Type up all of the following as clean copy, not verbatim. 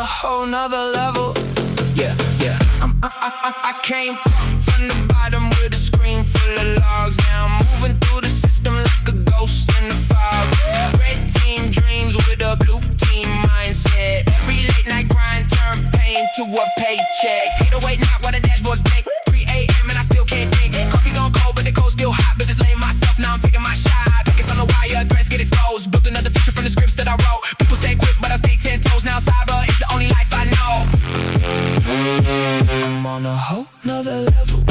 whole nother level. Yeah, yeah. I came from the bottom with a screen full of logs. Now I'm moving through the system like a ghost in the fog. Red team dreams with a blue team mindset. Every late night grind turn pain to a paycheck. 808 not while the dashboard's blank. 3 a.m. and I still can't think. Coffee gone cold, but the cold still hot. But just laying myself, now I'm taking my shot. Pickets on the wire, threads get exposed. Built another feature from the scripts that I wrote. People say quit, but I stay 10 toes. Now cyber is the only life I know. I'm on a whole nother level.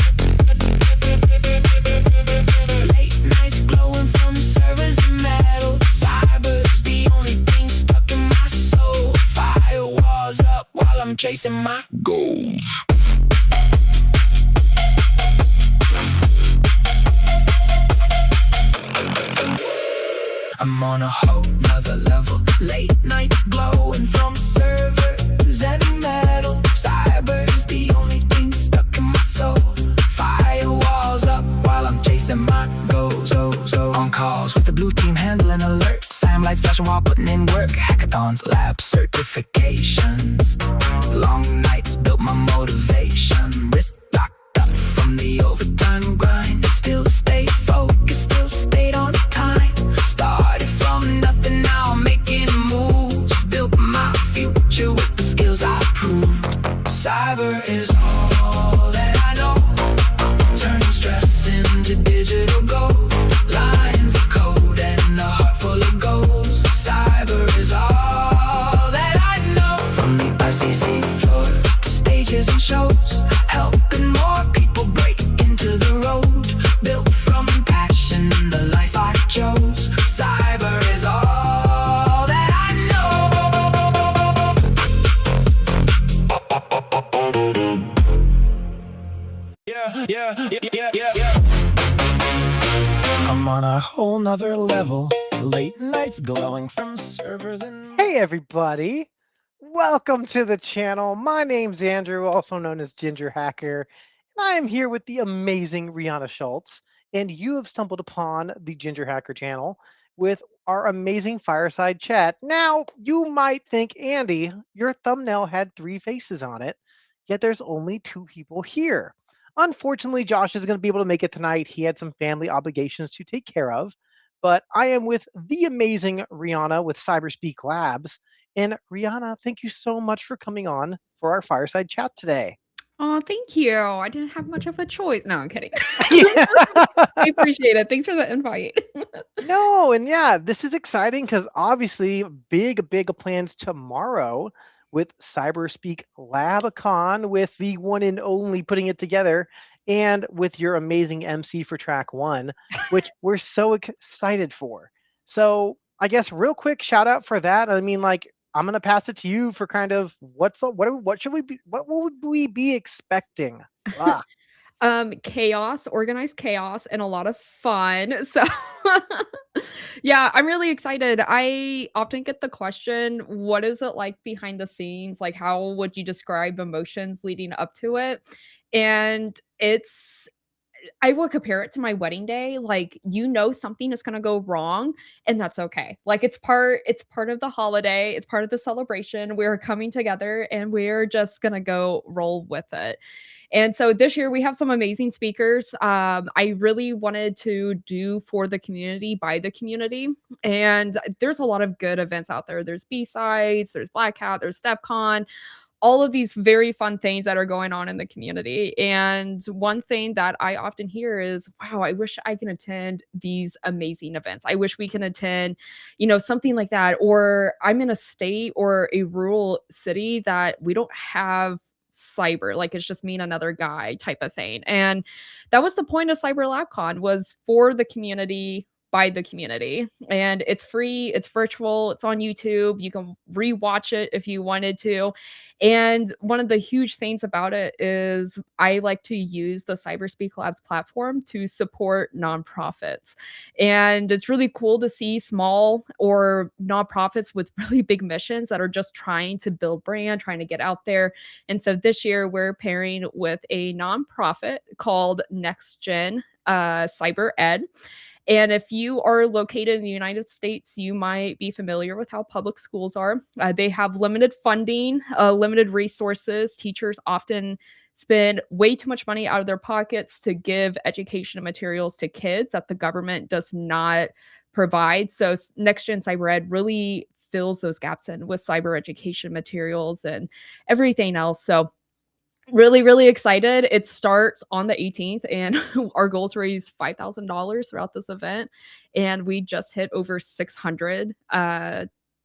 Late nights glowing from servers and metal. Cyber's the only thing stuck in my soul. Firewalls up while I'm chasing my goals. I'm on a whole nother level. Late nights glowing from servers and metal. Cyber's the only thing stuck in my soul. Firewalls up while I'm chasing my goals. On calls with the blue team handling alerts. SIAM lights flashing while putting in work. Hackathons, lab certifications. Long nights built my motivation. Wrist locked up from the overtime grind. Still stay focused, still stayed on time. Started from nothing, now I'm making moves. Built my future with the skills I proved. Cyber is all that I know. Turning stress into digital gold. Lines of code and a heart full of goals. Cyber is all that I know. From the ICC floor to stages and shows. Helping more people break into the road. Built from passion, the life I chose. Cyber is all that I know. Yeah. I'm on a whole nother level. Late nights glowing from servers and... Hey everybody, welcome to the channel. My name's Andrew, also known as Ginger Hacker, and I am here with the amazing Rihanna Schultz, and you have stumbled upon the Ginger Hacker channel with our amazing fireside chat. Now, you might think, Andy, your thumbnail had 3 faces on it, yet there's only 2 people here. Unfortunately, Josh isn't going to be able to make it tonight. He had some family obligations to take care of. But I am with the amazing Rihanna with Cyberspeak Labs. And Rihanna, thank you so much for coming on for our fireside chat today. Oh, thank you. I didn't have much of a choice. No, I'm kidding. Yeah. I appreciate it. Thanks for the invite. No, and yeah, this is exciting because obviously big plans tomorrow with Cyberspeak LabCon with the one and only putting it together and with your amazing MC for track 1, which we're so excited for. So I guess real quick shout out for that. I mean, like, I'm gonna pass it to you for kind of what will we be expecting? Chaos, organized chaos, and a lot of fun. So yeah, I'm really excited. I often get the question, what is it like behind the scenes? Like, how would you describe emotions leading up to it? And I would compare it to my wedding day. Like, something is gonna go wrong, and that's okay. Like, it's part of the holiday, it's part of the celebration. We're coming together, and we're just gonna go roll with it. And so this year we have some amazing speakers. I really wanted to do for the community, by the community. And there's a lot of good events out there. There's B-Sides, there's Black Hat, there's StepCon, all of these very fun things that are going on in the community. And one thing that I often hear is, wow, I wish I can attend these amazing events. I wish we can attend, something like that. Or I'm in a state or a rural city that we don't have cyber, like it's just me and another guy type of thing. And that was the point of Cyber LabCon, was for the community, by the community. And it's free, it's virtual, it's on YouTube. You can rewatch it if you wanted to. And one of the huge things about it is I like to use the Cyberspeak Labs platform to support nonprofits. And it's really cool to see small or nonprofits with really big missions that are just trying to build brand, trying to get out there. And so this year we're pairing with a nonprofit called Next Gen Cyber Ed. And if you are located in the United States, you might be familiar with how public schools are. They have limited funding, limited resources. Teachers often spend way too much money out of their pockets to give education and materials to kids that the government does not provide. So Next Gen Cyber Ed really fills those gaps in with cyber education materials and everything else. So really, really excited. It starts on the 18th, and our goal is to raise $5,000 throughout this event, and we just hit over 600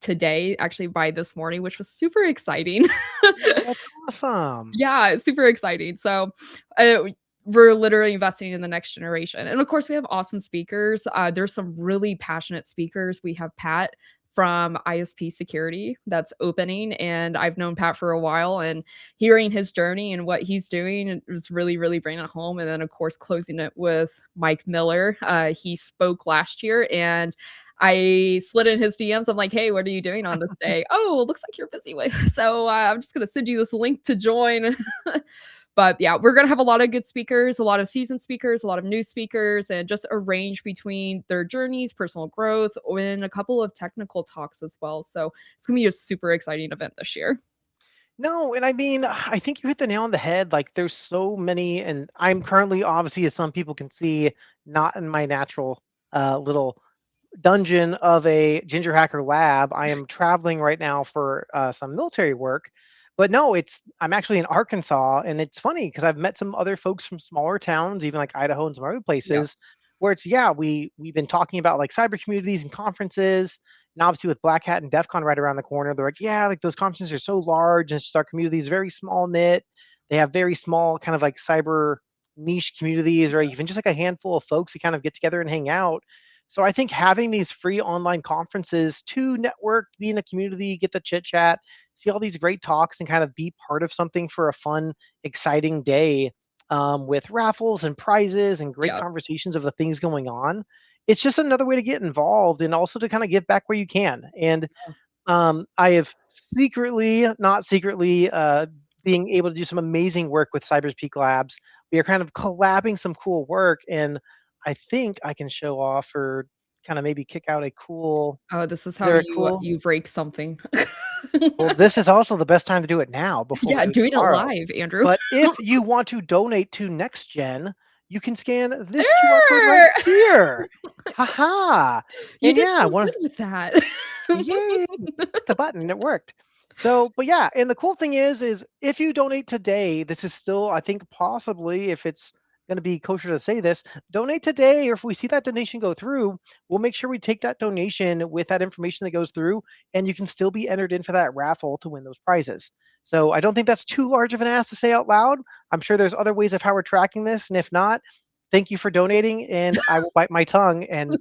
today, actually by this morning, which was super exciting. Oh, that's awesome. Yeah, it's super exciting. So, uh, we're literally investing in the next generation. And of course, we have awesome speakers. There's some really passionate speakers. We have Pat from ISP Security that's opening, and I've known Pat for a while, and hearing his journey and what he's doing is really, really bringing it home. And then, of course, closing it with Mike Miller. He spoke last year, and I slid in his DMs. I'm like, "Hey, what are you doing on this day?" "Oh, it looks like you're busy with so, I'm just gonna send you this link to join." But, yeah, we're gonna have a lot of good speakers, a lot of seasoned speakers, a lot of new speakers, and just a range between their journeys, personal growth, and a couple of technical talks as well. So, it's gonna be a super exciting event this year. No, and I mean, I think you hit the nail on the head. Like, there's so many, and I'm currently, obviously, as some people can see, not in my natural little dungeon of a Ginger Hacker lab. I am traveling right now for some military work. But no, I'm actually in Arkansas, and it's funny because I've met some other folks from smaller towns, even like Idaho and some other Yeah. places, where it's yeah, we've been talking about like cyber communities and conferences, and obviously with Black Hat and DEF CON right around the corner, they're like, yeah, like those conferences are so large, and it's just our community is very small knit. They have very small kind of like cyber niche communities, or even just like a handful of folks that kind of get together and hang out. So I think having these free online conferences to network, be in a community, get the chit chat, see all these great talks, and kind of be part of something for a fun, exciting day with raffles and prizes and great Yeah. conversations of the things going on. It's just another way to get involved and also to kind of give back where you can. And I have secretly, not secretly, being able to do some amazing work with Cyber's Peak Labs. We are kind of collabing some cool work, and I think I can show off or kind of maybe kick out a cool. Oh, this is Is how there a you cool? you break something. Well, this is also the best time to do it now before we Yeah, do it doing it tomorrow. live, Andrew. But if you want to donate to Next Gen, you can scan this QR code right There! here. Haha. You And did yeah, so one good with that. yay! Hit the button, it worked. So, but yeah, and the cool thing is if you donate today, this is still, I think, possibly, if it's going to be kosher to say this, donate today, or if we see that donation go through, we'll make sure we take that donation with that information that goes through, and you can still be entered in for that raffle to win those prizes. So I don't think that's too large of an ask to say out loud. I'm sure there's other ways of how we're tracking this, and if not, thank you for donating, and I will bite my tongue and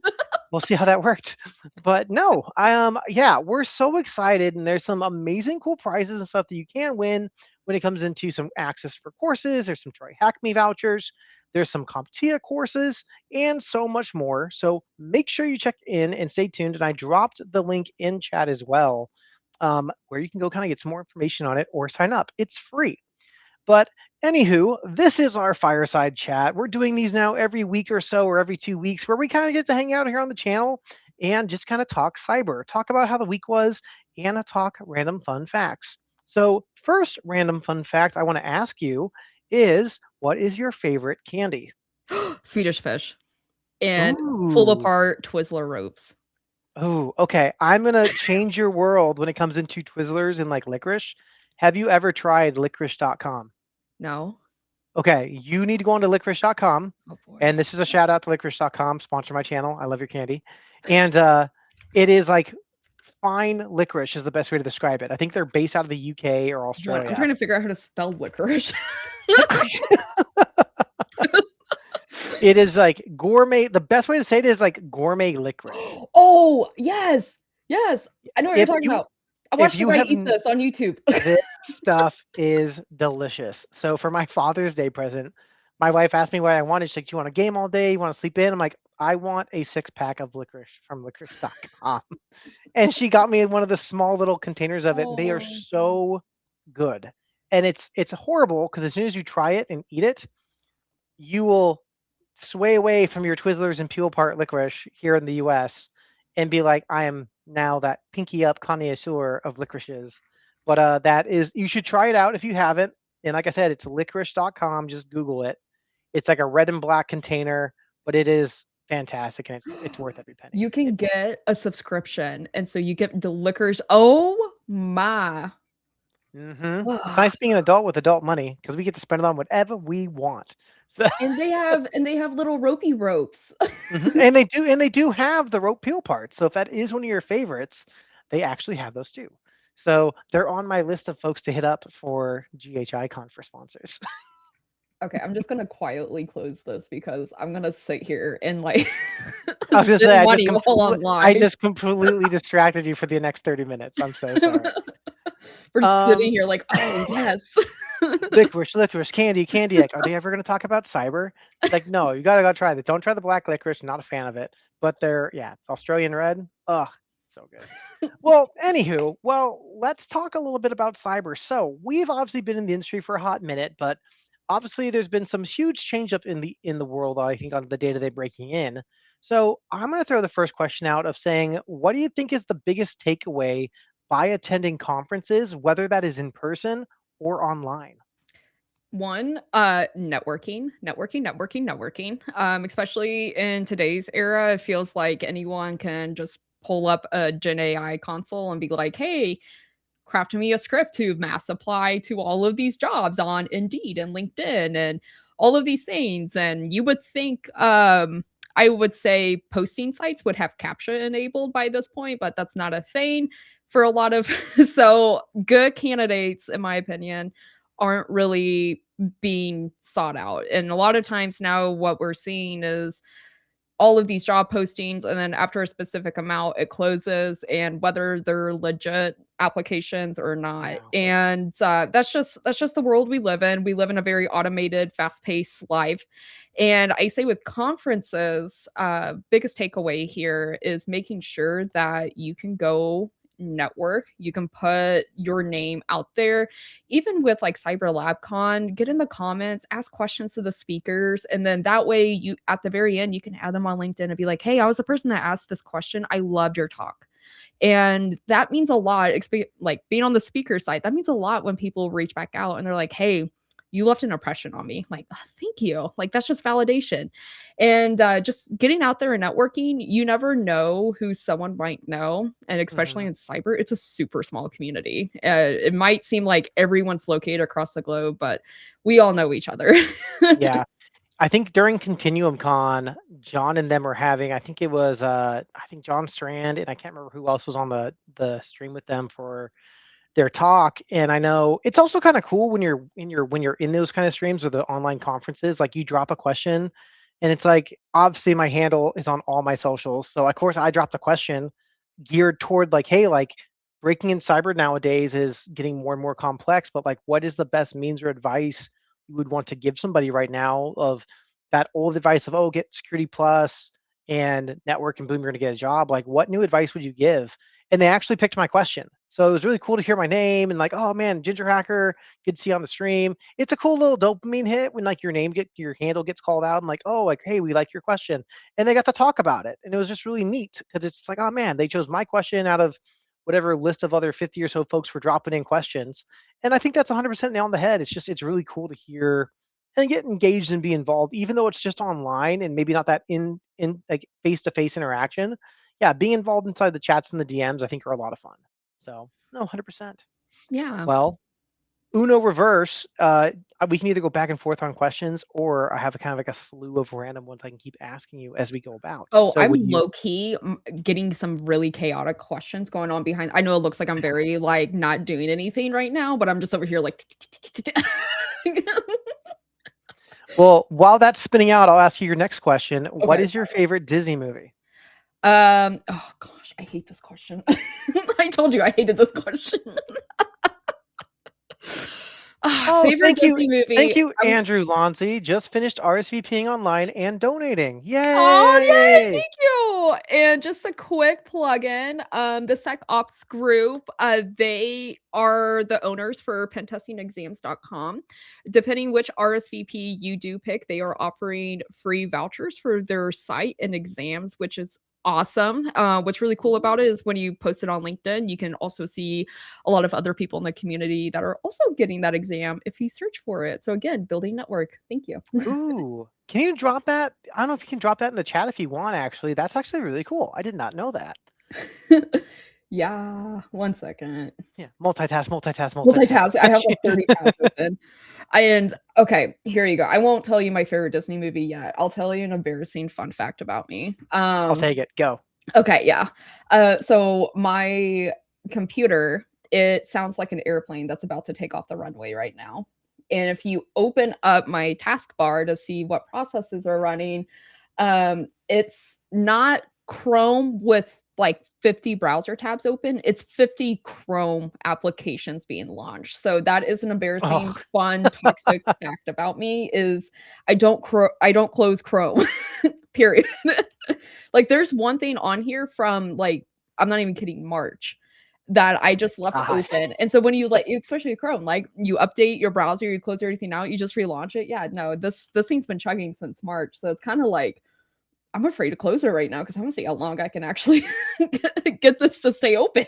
we'll see how that worked. But no, yeah, we're so excited, and there's some amazing cool prizes and stuff that you can win when it comes into some access for courses. There's some Troy Hack Me vouchers, there's some CompTIA courses, and so much more. So make sure you check in and stay tuned. And I dropped the link in chat as well, where you can go kind of get some more information on it or sign up. It's free. But anywho, this is our fireside chat. We're doing these now every week or so, or every 2 weeks, where we kind of get to hang out here on the channel and just kind of talk cyber, talk about how the week was, and talk random fun facts. So, first random fun fact I want to ask you is, what is your favorite candy? Swedish Fish and pull Ooh. apart Twizzler ropes. Oh, okay. I'm gonna change your world when it comes into Twizzlers and like licorice. Have you ever tried licorice.com? No? Okay, you need to go on to licorice.com, Oh, boy. and this is a shout out to licorice.com, sponsor my channel. I love your candy. And it is like fine licorice is the best way to describe it. I think they're based out of the UK or Hold on, I'm Australia. trying to figure out how to spell licorice. It is like gourmet. The best way to say it is like gourmet licorice. Oh, yes! Yes! I know what you're If talking you about. I if watched a you guy have eat this on YouTube. this stuff is delicious. So for my Father's Day present, my wife asked me what I wanted. She's like, "Do you want a game all day? You want to sleep in?" I'm like, "I want a 6-pack of licorice from licorice.com." And she got me one of the small little containers of it, and they are Oh. so good. And it's horrible because as soon as you try it and eat it, you will sway away from your Twizzlers and Peel Part licorice here in the US and be like, I am now that pinky up connoisseur of licorices. But that is, you should try it out if you haven't. And like I said, it's licorice.com. Just Google it. It's like a red and black container, but it is fantastic and it's worth every penny. You can It's get a subscription, and so you get the liquors. Oh my. It's nice being an adult with adult money because we get to spend it on whatever we want. So And they have little ropey ropes. and they do have the rope peel parts. So if that is one of your favorites, they actually have those too. So they're on my list of folks to hit up for GHI Con for sponsors. Okay, I'm just gonna quietly close this because I'm gonna sit here and, like, I was gonna say spend money while I online. just completely distracted you for the next 30 minutes. I'm so sorry. We're sitting Um, here like, "Oh, yes." licorice, candy egg. Are they ever going to talk about cyber? Like, no, you gotta go try this. Don't try the black licorice. Not a fan of it. But yeah, it's Australian red. Ugh, so good. Well, anywho, let's talk a little bit about cyber. So we've obviously been in the industry for a hot minute, but obviously there's been some huge change up in the world, I think, on the day-to-day breaking in. So I'm going to throw the first question out of saying, what do you think is the biggest takeaway by attending conferences, whether that is in person or online? One, networking. Especially in today's era, it feels like anyone can just pull up a Gen AI console and be like, "Hey, craft me a script to mass apply to all of these jobs on Indeed and LinkedIn and all of these things." And you would think, I would say posting sites would have CAPTCHA enabled by this point, but that's not a thing for a lot of so good candidates, in my opinion, aren't really being sought out. And a lot of times now what we're seeing is all of these job postings, and then after a specific amount it closes, and whether they're legit applications or not. Yeah. And that's just the world we live in. We live in a very automated, fast-paced life. And I say with conferences, biggest takeaway here is making sure that you can go network, you can put your name out there. Even with like Cyber Lab Con, get in the comments, ask questions to the speakers, and then that way you at the very end you can add them on LinkedIn and be like, "Hey, I was the person that asked this question. I loved your talk." And that means a lot, like being on the speaker side, that means a lot when people reach back out and they're like, "Hey, you left an impression on me." Like, "Oh, thank you." Like, that's just validation. And just getting out there and networking, you never know who someone might know. And especially Mhm. in cyber, it's a super small community. It might seem like everyone's located across the globe, but we all know each other. Yeah. I think during Continuum Con, John and them were having, I think it was I think John Strand and I can't remember who else was on the stream with them for their talk. And I know it's also kind of cool when you're in those kind of streams or the online conferences, like you drop a question and it's like obviously my handle is on all my socials. So of course I dropped a question geared toward like, hey, like breaking in cyber nowadays is getting more and more complex, but like what is the best means or advice you would want to give somebody right now of that old advice of, oh, get security plus and network and boom, you're gonna get a job. Like what new advice would you give? And they actually picked my question. So it was really cool to hear my name and like, oh man, Ginger Hacker, good to see you on the stream. It's a cool little dopamine hit when like your handle gets called out and like, oh, like, hey, we like your question. And they got to talk about it. And it was just really neat because it's like, oh man, they chose my question out of whatever list of other 50 or so folks were dropping in questions. And I think that's 100% nail on the head. It's really cool to hear and get engaged and be involved, even though it's just online and maybe not that in like face to face interaction. Yeah, being involved inside the chats and the DMs, I think are a lot of fun. So no, 100%. Yeah. Well, Uno reverse. We can either go back and forth on questions, or I have a kind of like a slew of random ones I can keep asking you as we go about. Oh, So would I'm you? low key getting some really chaotic questions going on behind. I know it looks like I'm very like not doing anything right now, but I'm just over here like Well, while that's spinning out, I'll ask you your next question. What Okay. is your favorite Disney movie? Oh gosh, I hate this question. I told you I hated this question. Oh, Favorite Disney thank movie? you, Andrew Lonzi. Just finished RSVPing online and donating. Oh, yay, Yay! thank you. And just a quick plug-in, the SecOps group, they are the owners for pentestingexams.com. Depending which RSVP you do pick, they are offering free vouchers for their site and exams, which is awesome. What's really cool about it is when you post it on LinkedIn, you can also see a lot of other people in the community that are also getting that exam if you search for it. So again, building network. Thank you. Ooh, can you drop that? I don't know if you can drop that in the chat if you want, actually. That's actually really cool. I did not know that. Yeah, 1 second. Yeah, multitask, multitask, multitask. Multitask. I have like 30 tabs open. And okay, here you go. I won't tell you my favorite Disney movie yet. I'll tell you an embarrassing fun fact about me. I'll take it. Go. Okay, yeah. So my computer, it sounds like an airplane that's about to take off the runway right now. And if you open up my taskbar to see what processes are running, it's not Chrome with like 50 browser tabs open. It's 50 Chrome applications being launched. So that is an embarrassing, Oh, fun, toxic fact about me is I don't close Chrome. Period. Like there's one thing on here from like I'm not even kidding, March that I just left God. open. And so when you like especially Chrome, like you update your browser, you close everything out, you just relaunch it. Yeah, no, this thing's been chugging since March. So it's kind of like I'm afraid to close it right now because I want to see how long I can actually get this to stay open.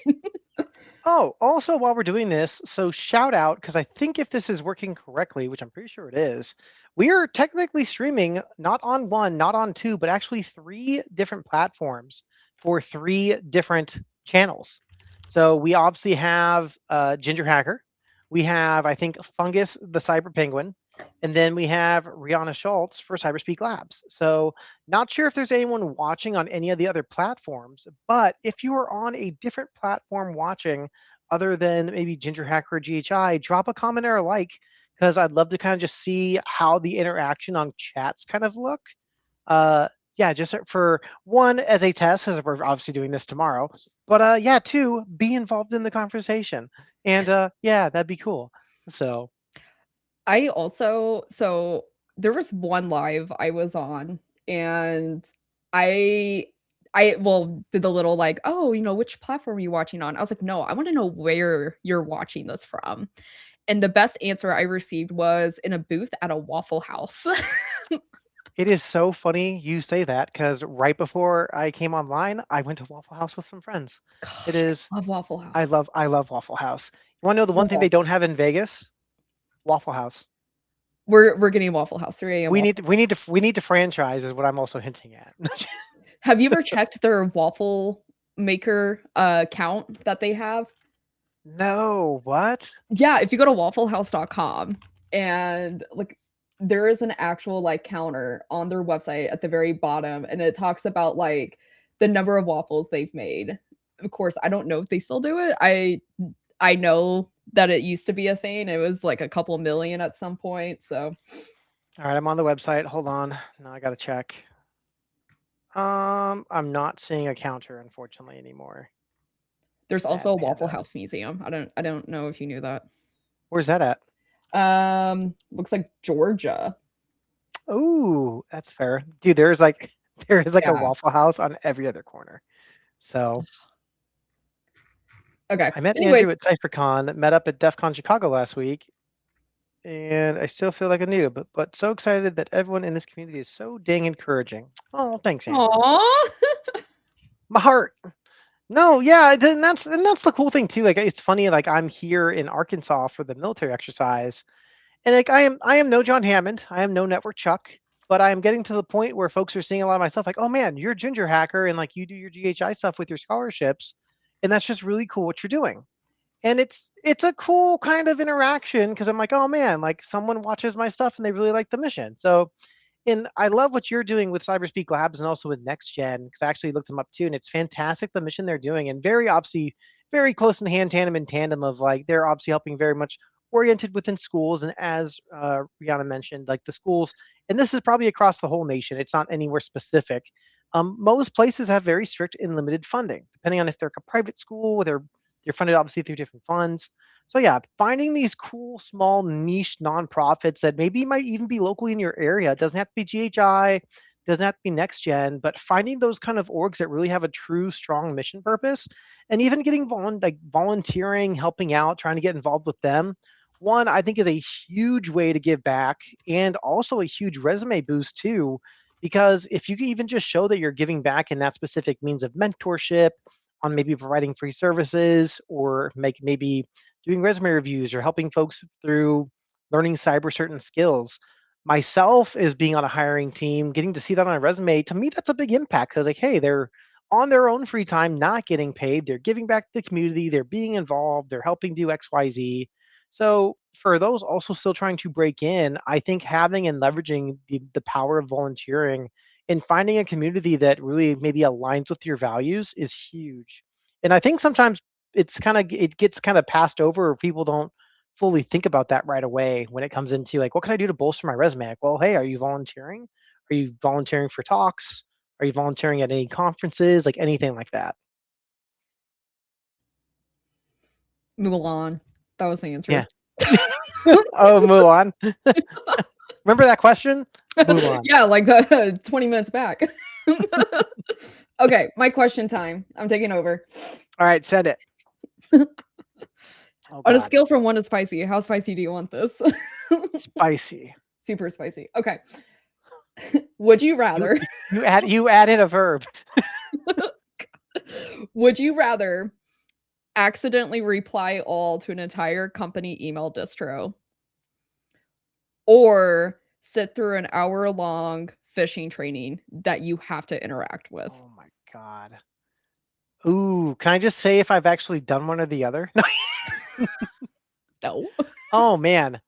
Oh, also while we're doing this, so shout out, because I think if this is working correctly, which I'm pretty sure it is, we are technically streaming not on one, not on two, but actually three different platforms for three different channels. So we obviously have Ginger Hacker. We have, I think, Fungus the Cyber Penguin. And then we have Rihanna Schultz for Cyberspeak Labs. So not sure if there's anyone watching on any of the other platforms, but if you are on a different platform watching other than maybe Ginger Hacker or GHI, drop a comment or a like, because I'd love to kind of just see how the interaction on chats kind of look. Yeah, just for one, as a test, as we're obviously doing this tomorrow, but yeah, two, be involved in the conversation. And yeah, that'd be cool. So I also so there was one live I was on and I well did the little like, "Oh, which platform are you watching on?" I was like, "No, I want to know where you're watching this from." And the best answer I received was in a booth at a Waffle House. it is so funny you say that, because right before I came online, I went to Waffle House with some friends. It Gosh, is, I love Waffle House. I love Waffle House. You want to know the one Love thing they Waffle don't have in Vegas? Waffle House. We're getting Waffle House, 3 a.m. Waffle. We need to franchise is what I'm also hinting at. Have you ever checked their waffle maker count that they have? No, what? Yeah, if you go to wafflehouse.com and like there is an actual like counter on their website at the very bottom and it talks about like the number of waffles they've made. Of course, I don't know if they still do it. I know that it used to be a thing. It was like a couple million at some point. So All right, I'm on the website. Hold on. Now I gotta check. I'm not seeing a counter, unfortunately, anymore. there's also Sad a Waffle panda. House museum. I don't know if you knew that. Where's that at? Looks like Georgia. Oh, that's fair. Dude, there is like there is like a Yeah. Waffle House on every other corner. So Okay. I met Anyways, Andrew at CypherCon, met up at DEF CON Chicago last week, and I still feel like a noob, but so excited that everyone in this community is so dang encouraging. Oh, thanks, Andrew. aw. My heart. No, yeah, and that's the cool thing too. Like it's funny, like I'm here in Arkansas for the military exercise, and like I am no John Hammond, I am no Network Chuck, but I am getting to the point where folks are seeing a lot of my stuff, like, oh man, you're a Ginger Hacker, and like you do your GHI stuff with your scholarships, and that's just really cool what you're doing. And it's a cool kind of interaction because I'm like, oh man, like someone watches my stuff and they really like the mission. So, and I love what you're doing with Cyberspeak Labs and also with Next Gen, because I actually looked them up too, and it's fantastic the mission they're doing, and very obviously very close in hand tandem in tandem of like they're obviously helping very much oriented within schools, and as Rihanna mentioned, like the schools, and this is probably across the whole nation. It's not anywhere specific. Most places have very strict and limited funding, depending on if they're a private school, they're They're funded obviously through different funds. So yeah, finding these cool small niche nonprofits that maybe might even be locally in your area. It doesn't have to be GHI, doesn't have to be next gen, but finding those kind of orgs that really have a true strong mission purpose, and even getting volunteering, helping out, trying to get involved with them. One, I think, is a huge way to give back, and also a huge resume boost too, because if you can even just show that you're giving back in that specific means of mentorship, on maybe providing free services, or maybe doing resume reviews or helping folks through learning cyber certain skills. Myself, is being on a hiring team, getting to see that on a resume, to me that's a big impact, because like, hey, they're on their own free time, not getting paid, they're giving back to the community, they're being involved, they're helping do XYZ. So for those also still trying to break in, I think having and leveraging the power of volunteering and finding a community that really maybe aligns with your values is huge. And I think sometimes it gets kind of passed over, or people don't fully think about that right away when it comes into like, what can I do to bolster my resume? Like, well, hey, are you volunteering? Are you volunteering for talks? Are you volunteering at any conferences? Like anything like that? Mulan. That was the Yeah. answer. Oh, Mulan. Remember that question? Mulan. Yeah, like the 20 minutes back. Okay, my question time. I'm taking over. All right, send it. Oh On a God, scale from 1 to spicy, how spicy do you want this? spicy. Super spicy. Okay. Would you You rather you added a verb. would you rather accidentally reply all to an entire company email distro or sit through an hour-long phishing training that you have to interact with? Oh my God. Ooh, can I just say if I've actually done one or the other? No. Oh man,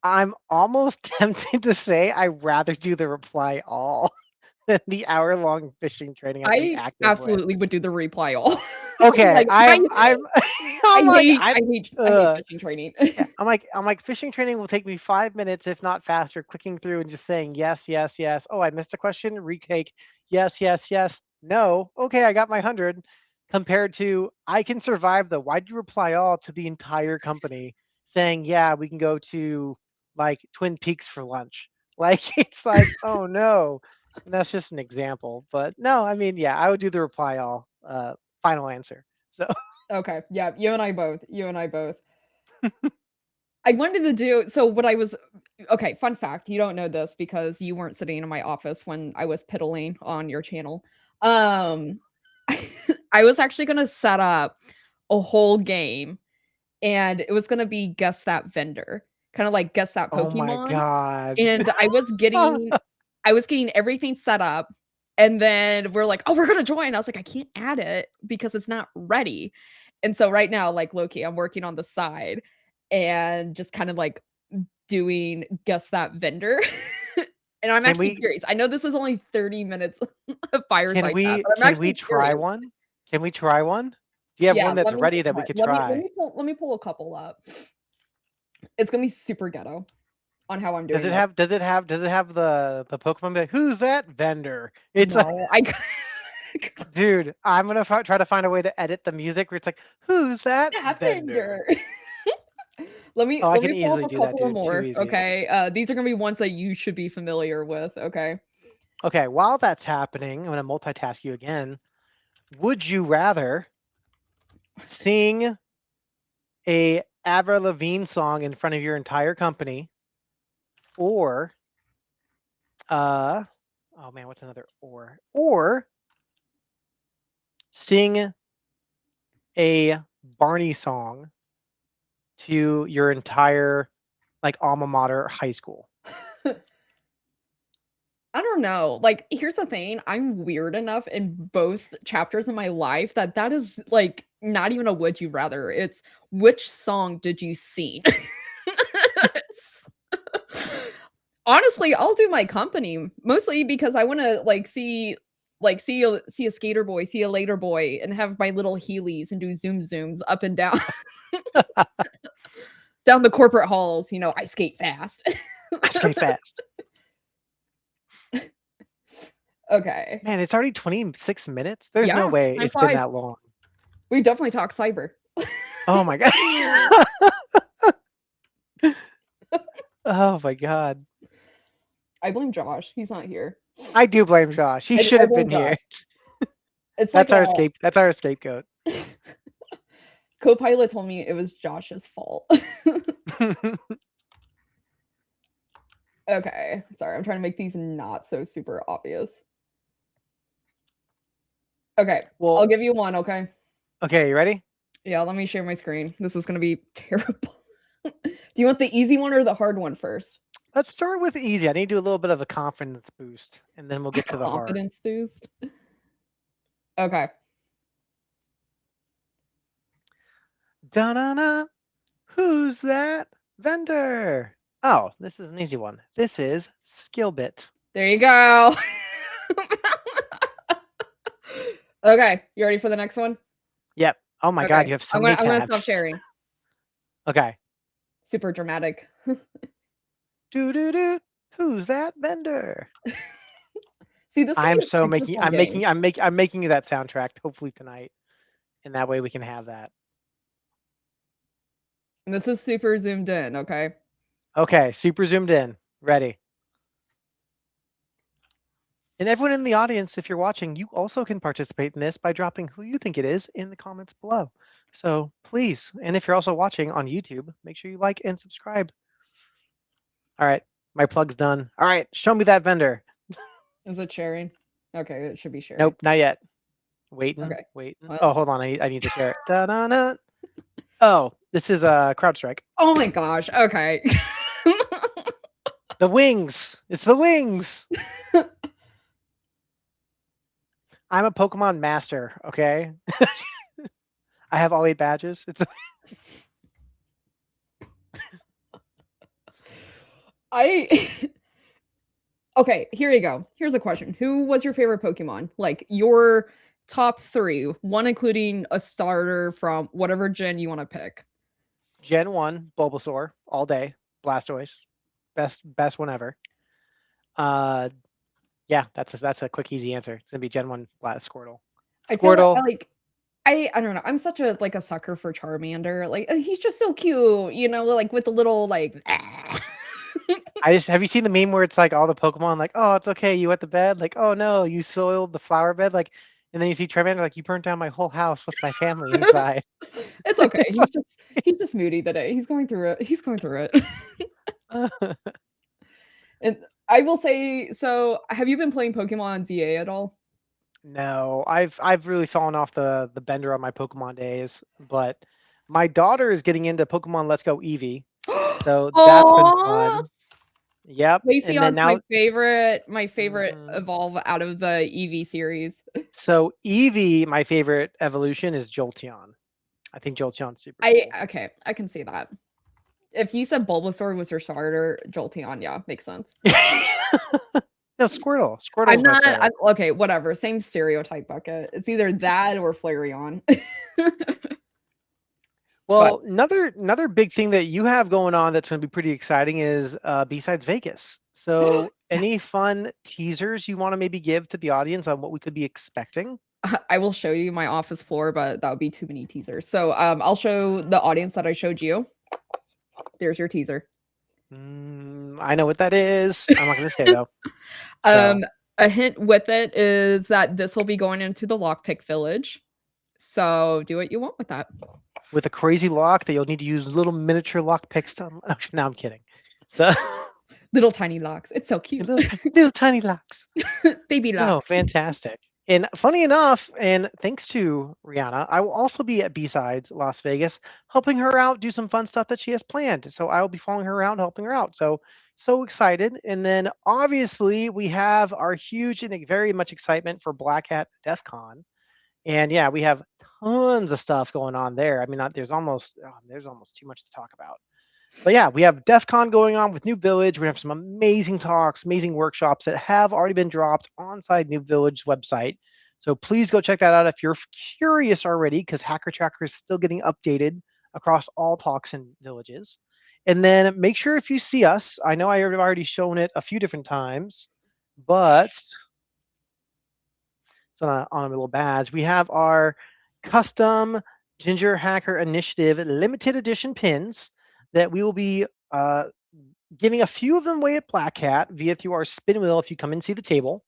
I'm almost tempted to say I'd rather do the reply all than the hour-long fishing training I have to be I active with. absolutely would do the reply all. Okay, Like, I'm I I'm like, hate I hate phishing training. yeah, I'm like, fishing training will take me 5 minutes, if not faster, clicking through and just saying yes, yes, yes. Oh, I missed a question. Retake. Yes, yes, yes. No. Okay, I got my 100. Compared to, I can survive the why'd you reply all to the entire company saying, yeah, we can go to like Twin Peaks for lunch. Like it's like, oh no. And that's just an example. But no, I mean, yeah, I would do the reply all final answer. So Okay, yeah, you and I both, you and I both. I wanted to do so what I was okay, fun fact, you don't know this because you weren't sitting in my office when I was piddling on your channel. Um, I was actually gonna set up a whole game, and it was gonna be guess that vendor, kinda like guess that oh my Pokemon, God. and I was getting everything set up, and then we're like, "Oh, we're gonna join." I was like, "I can't add it because it's not ready." And so right now, like, low key, I'm working on the side and just kind of like doing guess that vendor. And I'm Can actually we curious. I know this is only 30 minutes of can fireside chat, we but I'm can we actually try curious. one? Can we try one? Do you have Yeah, one that's let me ready that we could let me let try? me pull let me pull a couple up. It's gonna be super ghetto on how I'm Does doing it this. have the Pokemon be like, "Who's that vendor?" It's like, No, I dude, I'm gonna try to find a way to edit the music where it's like, "Who's that that vendor?" vendor. Let me Oh, I let can me pull up easily a do that, couple of dude. Too more, easy. okay? These are gonna be ones that you should be familiar with, okay? Okay, while that's happening, I'm gonna multitask you again. Would you rather sing a Avril Lavigne song in front of your entire company, or oh man, what's another or sing a Barney song to your entire like alma mater high school? I don't know. Like, here's the thing, I'm weird enough in both chapters of my life that that is, like, not even a would you rather, it's which song did you sing? It's honestly, I'll do my company, mostly because I wanna, like, see a skater boy, see a later boy, and have my little Heelys and do zoom zooms up and down down the corporate halls, I skate fast. I skate fast. Okay. Man, it's already 26 minutes. There's no Yeah, way time it's been flies. that long. We definitely talk cyber. Oh my god. Oh my god. I blame Josh. He's not here. I do blame Josh. He should I have blame been Josh. here. It's like That's our That's our scapegoat. Copilot told me it was Josh's fault. Okay, sorry, I'm trying to make these not so super obvious. Okay, Well, I'll give you one, okay? okay, you ready? Yeah, let me share my screen. This is gonna be terrible. Do you want the easy one or the hard one first? Let's start with easy. I need to do a little bit of a confidence boost, and then we'll get to the hard. Confidence boost. Okay. Da-na-na. Who's that vendor? Oh, this is an easy one. This is Skillbit. There you go. Okay, you ready for the next one? Yep. Oh my god, Okay, you have so I'm many gonna stop tabs. sharing. Okay. Super dramatic. Do. Who's that vendor? See, this I'm could be a so super making fun I'm game. making I'm making you that soundtrack hopefully tonight. And that way we can have that. And this is super zoomed in, okay? Okay, super zoomed in. Ready. And everyone in the audience, if you're watching, you also can participate in this by dropping who you think it is in the comments below. So please, and if you're also watching on YouTube, make sure you like and subscribe. All right, my plug's done. All right, show me that vendor. Is it sharing? Okay, it should be sharing. Nope, not yet. Waiting, Okay. waiting. What? Oh, hold on, I need to share it. Da-da-da. Oh, this is CrowdStrike. Oh my gosh. Okay. The wings. It's the wings. I'm a Pokemon master, okay? I have all 8 badges. It's Okay, here you go. Here's a question. Who was your favorite Pokemon? Like your top 3, one including a starter from whatever gen you want to pick. Gen 1, Bulbasaur, all day. Blastoise. Best one ever. Yeah, that's a quick, easy answer. It's gonna be Gen 1 Squirtle. I feel Squirtle. like I don't know. I'm such a like a sucker for Charmander. Like he's just so cute, you know, like with the little like Have you seen the meme where it's like all the Pokemon like, oh, it's okay, you wet the bed, like, oh no, you soiled the flower bed, like, and then you see Charmander like, you burnt down my whole house with my family inside. It's okay. He's just moody today. He's going through it. He's going through it. And I will say, so have you been playing Pokemon ZA at all? No, I've really fallen off the bender on my Pokemon days, but my daughter is getting into Pokemon Let's Go Eevee, so that's been Aw! fun. Yep, and then Glaceon's now my favorite Mhm. evolve out of the Eevee series. So Eevee, my favorite evolution is Jolteon. I think Jolteon's super cool. Okay, I can see that. If you said Bulbasaur was your starter, Jolteon, yeah, makes sense. No, Squirtle. I'm Squirtle's my not starter. okay, whatever, same stereotype bucket. It's either that or Flareon. Well, another big thing that you have going on that's going to be pretty exciting is B-Sides Vegas. So, Yeah. any fun teasers you want to maybe give to the audience on what we could be expecting? I will show you my office floor, but that would be too many teasers. So, I'll show the audience that I showed you. There's your teaser. I know what that is. I'm not going to say though. So, A hint with it is that this will be going into the lockpick village. So do what you want with that. with a crazy lock that you'll need to use little miniature lock picks to unlock. No, I'm kidding. So, Little tiny locks. It's so cute. little tiny locks. Baby No, locks. fantastic. And funny enough, and thanks to Rihanna, I will also be at B-Sides Las Vegas, helping her out do some fun stuff that she has planned. So I will be following her around, helping her out. So excited. And then obviously we have our huge and very much excitement for Black Hat DEF CON. And yeah, we have tons of stuff going on there. I mean, there's almost too much to talk about. But yeah, we have DEF CON going on with New Village. We have some amazing talks, amazing workshops that have already been dropped on New Village website. So please go check that out if you're curious already, because Hacker Tracker is still getting updated across all talks and villages. And then make sure if you see us, I know I have already shown it a few different times, but it's on a little badge. We have our custom Ginger Hacker Initiative limited edition pins that we will be giving a few of them away at Black Hat via through our spin wheel if you come and see the table,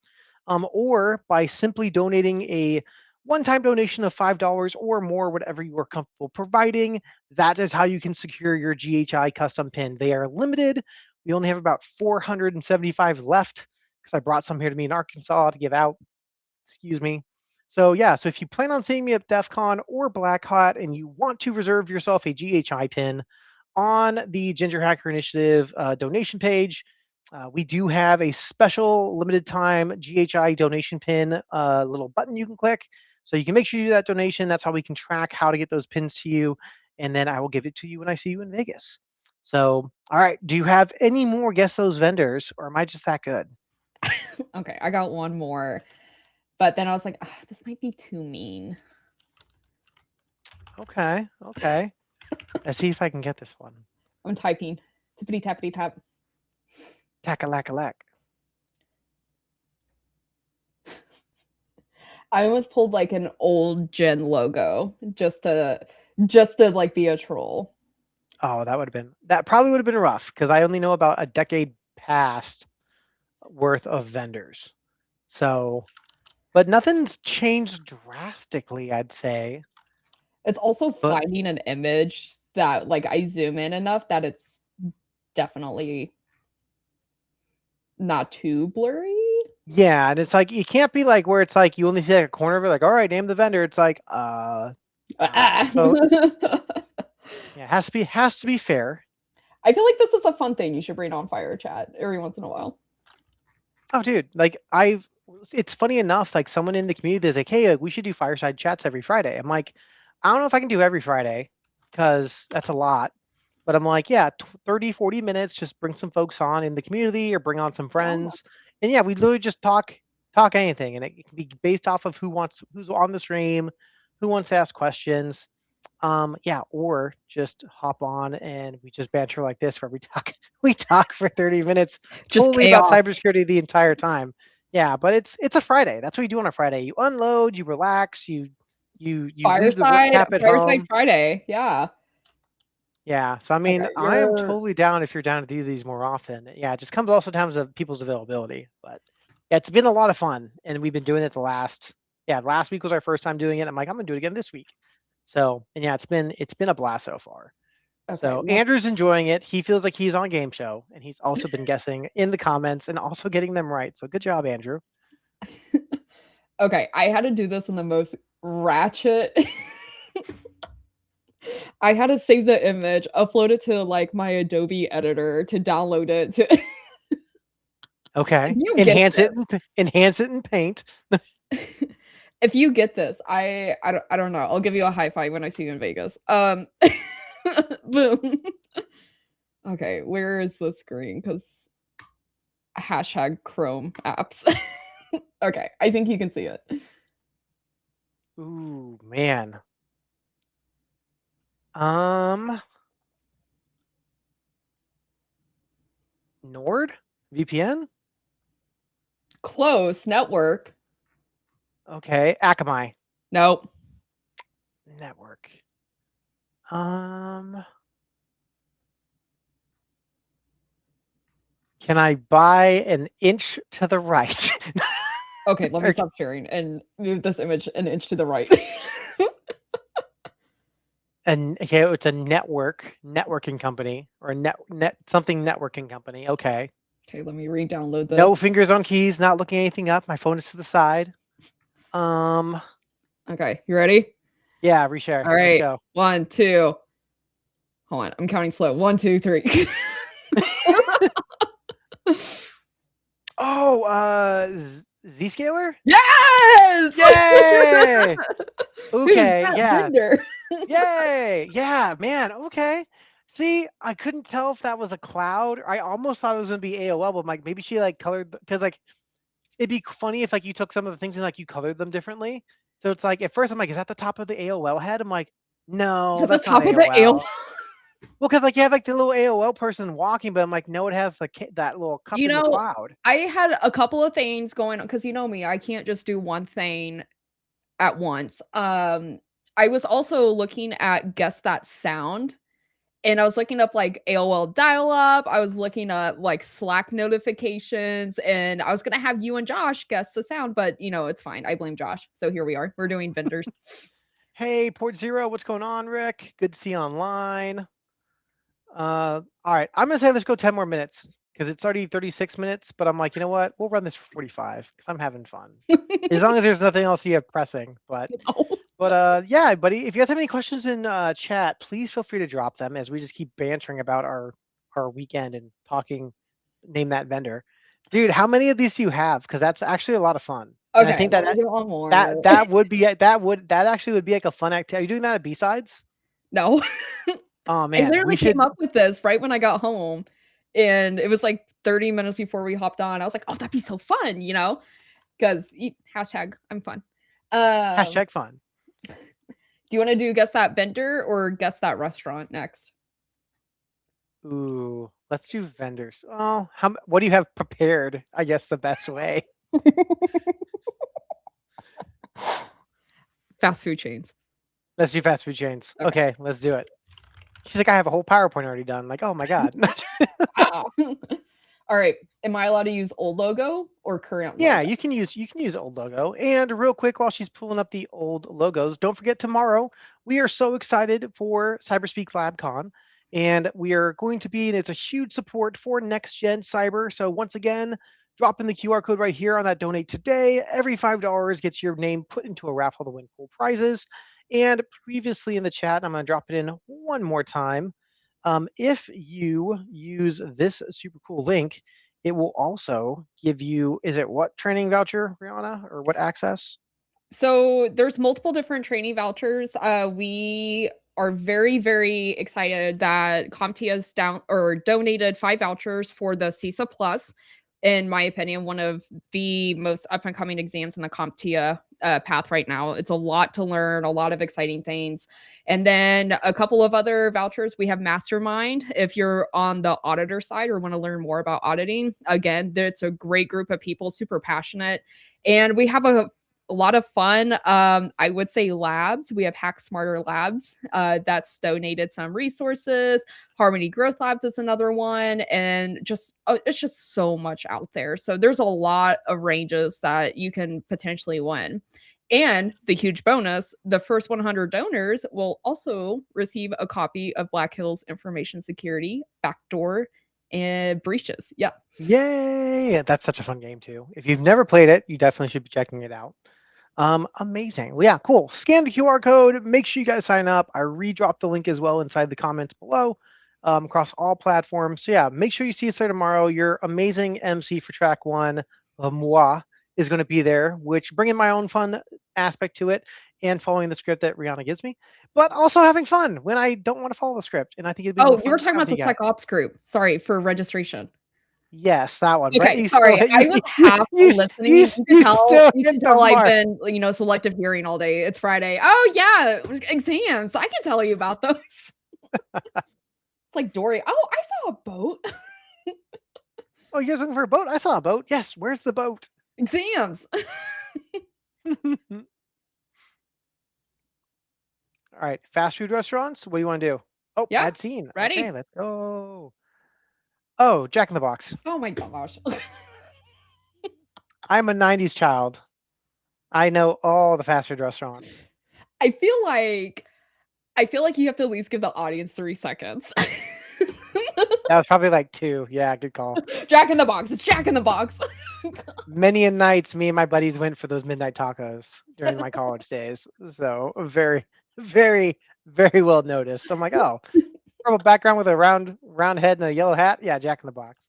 or by simply donating a one-time donation of $5 or more, whatever you are comfortable providing. That is how you can secure your GHI custom pin. They are limited. We only have about 475 left because I brought some here to me in Arkansas to give out. Excuse me. So yeah, so if you plan on seeing me at DEF CON or Black Hat and you want to reserve yourself a GHI pin on the Ginger Hacker Initiative donation page, we do have a special limited time GHI donation pin little button you can click. So you can make sure you do that donation. That's how we can track how to get those pins to you. And then I will give it to you when I see you in Vegas. So, all right. Do you have any more guess those vendors or am I just that good? Okay, I got one more. But then I was like, this might be too mean. Okay. Okay. Let's see if I can get this one. I'm typing. Tippity tappity tap. Tack-a-lack-a-lack. I almost pulled like an old gen logo just to like be a troll. Oh, that probably would have been rough because I only know about a decade past worth of vendors. So, but nothing's changed drastically, I'd say. It's also But finding an image that like I zoom in enough that it's definitely not too blurry. yeah, and it's like it can't be like where it's like you only see like a corner of it, like, all right, name the vendor. It's like, so yeah, it has to be fair. I feel like this is a fun thing you should bring on Fire Chat every once in a while. Oh, dude, like it's funny enough, like someone in the community is like, hey, we should do fireside chats every Friday. I'm like, I don't know if I can do every Friday because that's a lot. But I'm like, yeah, 30, 40 minutes, just bring some folks on in the community or bring on some friends. And yeah, we literally just talk anything. And it can be based off of who's on the stream, who wants to ask questions. Yeah, or just hop on and we just banter like this where we talk for 30 minutes Just totally about chaos. cybersecurity the entire time. Yeah, but it's a Friday. That's what you do on a Friday. You unload, you relax, you leave the work cap at Fireside home. Friday. Yeah. Yeah. So I mean, Okay, I am totally down if you're down to do these more often. Yeah, it just comes also times of people's availability. But yeah, it's been a lot of fun. And we've been doing it last week was our first time doing it. I'm like, I'm gonna do it again this week. So and yeah, it's been a blast so far. okay. So Andrew's enjoying it. He feels like he's on game show and he's also been guessing in the comments and also getting them right. So good job, Andrew. Okay, I had to do this in the most ratchet. I had to save the image, upload it to like my Adobe editor to download it to Okay. you Enhance it in Paint. if you get this, I don't know. I'll give you a high five when I see you in Vegas. Boom. Okay, where is the screen? Because hashtag Chrome apps. Okay, I think you can see it. Ooh, man. Nord VPN. Close network. Okay, Akamai Nope. network. Can I buy an inch to the right? Okay, let me stop sharing and move this image an inch to the right. And okay, it's a networking company or something networking company. Okay. Okay, let me re-download this. No fingers on keys, not looking anything up. My phone is to the side. Okay, you ready? Yeah, reshare. All right. Let's go. 1, 2. Hold on, I'm counting slow. 1, 2, 3. Oh, Zscaler? Yes! Yay! Okay, yeah. Vendor? Yay! Yeah, man. Okay. See, I couldn't tell if that was a cloud. I almost thought it was gonna be AOL, but like maybe she like colored because like it'd be funny if like you took some of the things and like you colored them differently. So it's like at first I'm like, is that the top of the AOL head? I'm like, no, Is it the that's not top of the AOL. AOL? Well, because like you have like the little AOL person walking, but I'm like, no, it has that little cup You in the know, cloud. I had a couple of things going on because you know me, I can't just do one thing at once. I was also looking at Guess That Sound, and I was looking up, like, AOL dial-up, I was looking up, like, Slack notifications, and I was gonna have you and Josh guess the sound, but, it's fine, I blame Josh, so here we are, we're doing vendors. Hey, Port Zero, what's going on, Rick? Good to see you online. All right, I'm gonna say let's go 10 more minutes because it's already 36 minutes, but I'm like, you know what? We'll run this for 45 because I'm having fun. As long as there's nothing else you have pressing, No. yeah, buddy, if you guys have any questions in chat, please feel free to drop them as we just keep bantering about our weekend and talking. Name that vendor, dude. How many of these do you have? Because that's actually a lot of fun, and I Okay, think let me that get one more. that actually would be like a fun activity. Are you doing that at B-sides? No. Oh I man, we literally should. came up with this right when I got home, and it was, like, 30 minutes before we hopped on, I was like, "Oh, that'd be so fun," you know? 'Cause hashtag I'm fun. Um, Hashtag fun. do you wanna do guess that vendor or guess that restaurant next? Ooh, let's do vendors. Oh, what do you have prepared? I guess the best way. Fast food chains. Let's do fast food chains. Okay. Okay, let's do it. She's like, I have a whole PowerPoint already done. I'm like, oh my god. Wow. Alright, am I allowed to use old logo or current Yeah, logo? you can use old logo. And real quick, while she's pulling up the old logos, don't forget tomorrow we are so excited for Cyberspeak LabCon, and we are going to be, and it's a huge support for Next Gen Cyber. So once again, drop in the QR code right here on that donate today. Every $5 gets your name put into a raffle to win cool prizes. And previously in the chat, I'm going to drop it in one more time. If you use this super cool link, it will also give you, is it what training voucher, Rihanna, or what access? So there's multiple different training vouchers. We are very, very excited that CompTIA has donated 5 vouchers for the CISA Plus. In my opinion, one of the most up and coming exams in the CompTIA path right now. It's a lot to learn, a lot of exciting things. And then a couple of other vouchers. We have Mastermind. If you're on the auditor side or want to learn more about auditing, again, it's a great group of people, super passionate. And we have a lot of fun. I would say labs. We have Hack Smarter Labs that's donated some resources. Harmony Growth Labs is another one, and it's just so much out there. So there's a lot of ranges that you can potentially win. And the huge bonus, the first 100 donors will also receive a copy of Black Hills Information Security Backdoor and Breaches. Yeah. Yay! That's such a fun game too. If you've never played it, you definitely should be checking it out. Amazing. Well, yeah, cool. Scan the QR code. Make sure you guys sign up. I redropped the link as well inside the comments below across all platforms. So yeah, make sure you see us there tomorrow. Your amazing MC for track one, moi, is going to be there, which bringing my own fun aspect to it and following the script that Rihanna gives me, but also having fun when I don't want to follow the script. And I think it'd be more Oh, you fun were to talking chat about with you the guys. SecOps group. Sorry for registration. Yes, that one. But Okay, you still sorry. hit I was half listening. you still You hit can the tell I've mark. been, selective hearing all day. It's Friday. Oh, yeah, exams. I can tell you about those. It's like Dory. Oh, I saw a boat. Oh, you guys looking for a boat? I saw a boat. Yes, where's the boat? Exams. All right, fast food restaurants. What do you want to do? Oh, Yeah, add scene. Okay, ready? let's go. Oh, Jack in the Box. Oh my gosh. I'm a 90s child. I know all the fast food restaurants. I feel like you have to at least give the audience 3 seconds. That was probably like 2. Yeah, good call. Jack in the Box. It's Jack in the Box. Many a nights, me and my buddies went for those midnight tacos during my college days. So very, very, very well noticed. I'm like, oh, from a background with a round head and a yellow hat. Yeah, Jack in the Box.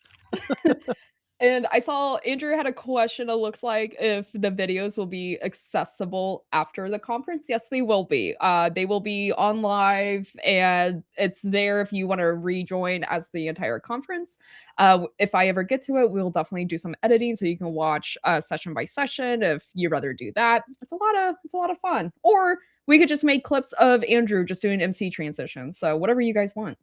And I saw Andrew had a question, it looks like, if the videos will be accessible after the conference. Yes, they will be. They will be on live, and it's there if you wanna rejoin as the entire conference. If I ever get to it, we'll definitely do some editing so you can watch, session by session if you'd rather do that. It's a lot of fun. Or we could just make clips of Andrew just doing MC transitions, so whatever you guys want.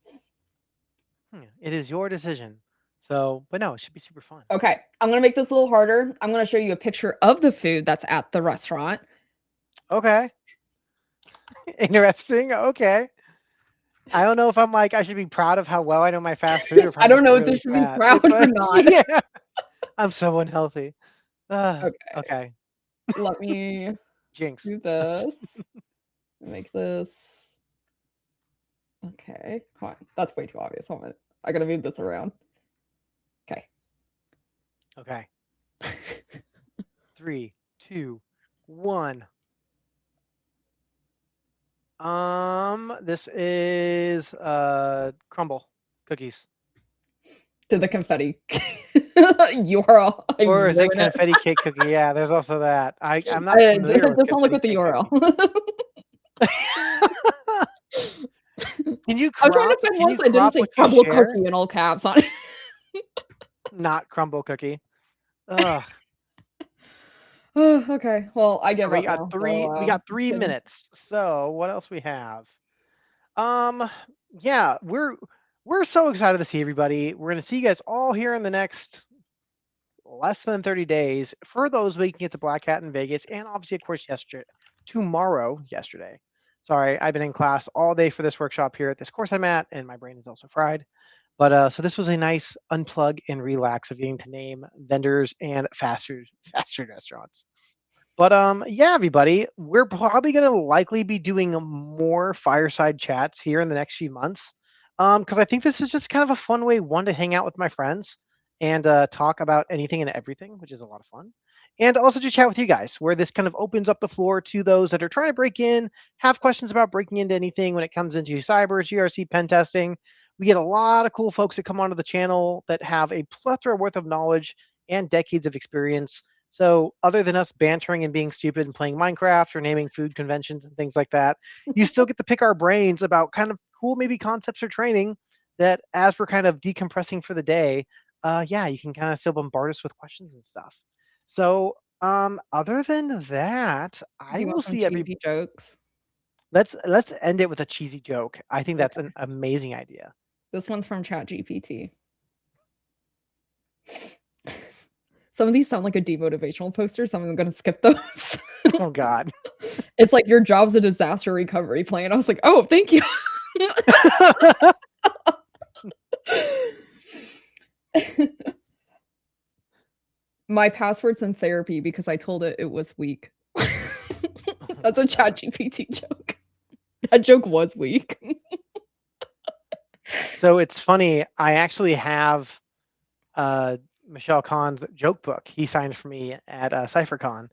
It is your decision. So, but no, it should be super fun. Okay, I'm gonna make this a little harder. I'm gonna show you a picture of the food that's at the restaurant. Okay. Interesting. Okay. I don't know if I'm like I should be proud of how well I know my fast food, or if I I'm don't just know if this really should be fat. proud It's or like, not. yeah, I'm so unhealthy. Okay, Okay. let me Jinx. do this. Make this. Okay, hold on. That's way too obvious. Hold on. I gotta move this around. Okay. Okay. 3, 2, 1. This is crumble cookies. To the confetti URL. I've Or is it ruined it. confetti cake cookie? Yeah, there's also that. I'm not I familiar with just don't look confetti at the cake URL. cookie. Can you I was trying to crop find can ones you that didn't crop say what you crumble share? cookie in all caps on it. Not crumble cookie. Ugh. Okay, well, I give We up got now. So, 3 minutes. So what else we have? Um, yeah, we're so excited to see everybody. We're gonna see you guys all here in the next less than 30 days. For those, we can get to Black Hat in Vegas, and obviously, of course, yesterday. Sorry, I've been in class all day for this workshop here at this course I'm at, and my brain is also fried. But so this was a nice unplug and relax of getting to name vendors and fast food restaurants. But yeah, everybody, we're probably going to likely be doing more fireside chats here in the next few months. Because I think this is just kind of a fun way, one, to hang out with my friends and talk about anything and everything, which is a lot of fun. And also to chat with you guys, where this kind of opens up the floor to those that are trying to break in, have questions about breaking into anything when it comes into cyber, GRC, pen testing. We get a lot of cool folks that come onto the channel that have a plethora worth of knowledge and decades of experience. So other than us bantering and being stupid and playing Minecraft or naming food conventions and things like that, you still get to pick our brains about kind of cool maybe concepts or training that as we're kind of decompressing for the day, yeah, you can kind of still bombard us with questions and stuff. So other than that, do I you will want some see every cheesy jokes? let's end it with a cheesy joke. I think that's Okay. an amazing idea. This one's from ChatGPT. Some of these sound like a demotivational poster, so I'm gonna skip those. Oh God. It's like, "Your job's a disaster recovery plan." I was like, "Oh, thank you." My password's in therapy because I told it it was weak. Oh That's a my God. ChatGPT joke. That joke was weak. So it's funny. I actually have Michelle Khan's joke book. He signed for me at CypherCon,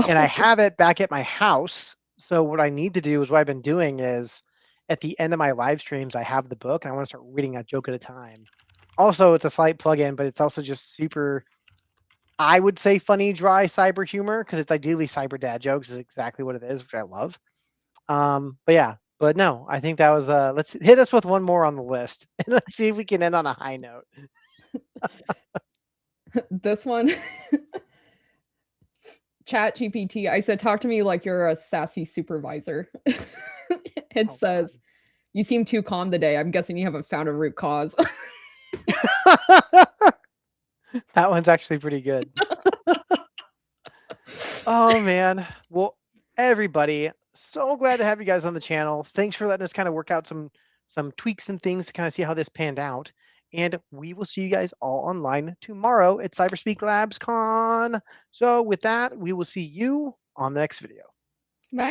and I Oh, have it back at my house. So what I need to do is what I've been doing is at the end of my live streams, I have the book and I want to start reading a joke at a time. Also, it's a slight plug-in, but it's also just super, I would say, funny, dry cyber humor because it's ideally cyber dad jokes is exactly what it is, which I love. But yeah, but no, I think that was let's hit us with one more on the list and let's see if we can end on a high note. this one, ChatGPT, I said, "Talk to me like you're a sassy supervisor." It Oh God. says, "You seem too calm today. I'm guessing you haven't found a root cause." That one's actually pretty good. Oh man. Well, everybody, so glad to have you guys on the channel. Thanks for letting us kind of work out some tweaks and things to kind of see how this panned out. And we will see you guys all online tomorrow at Cyberspeak Labs Con. So with that, we will see you on the next video.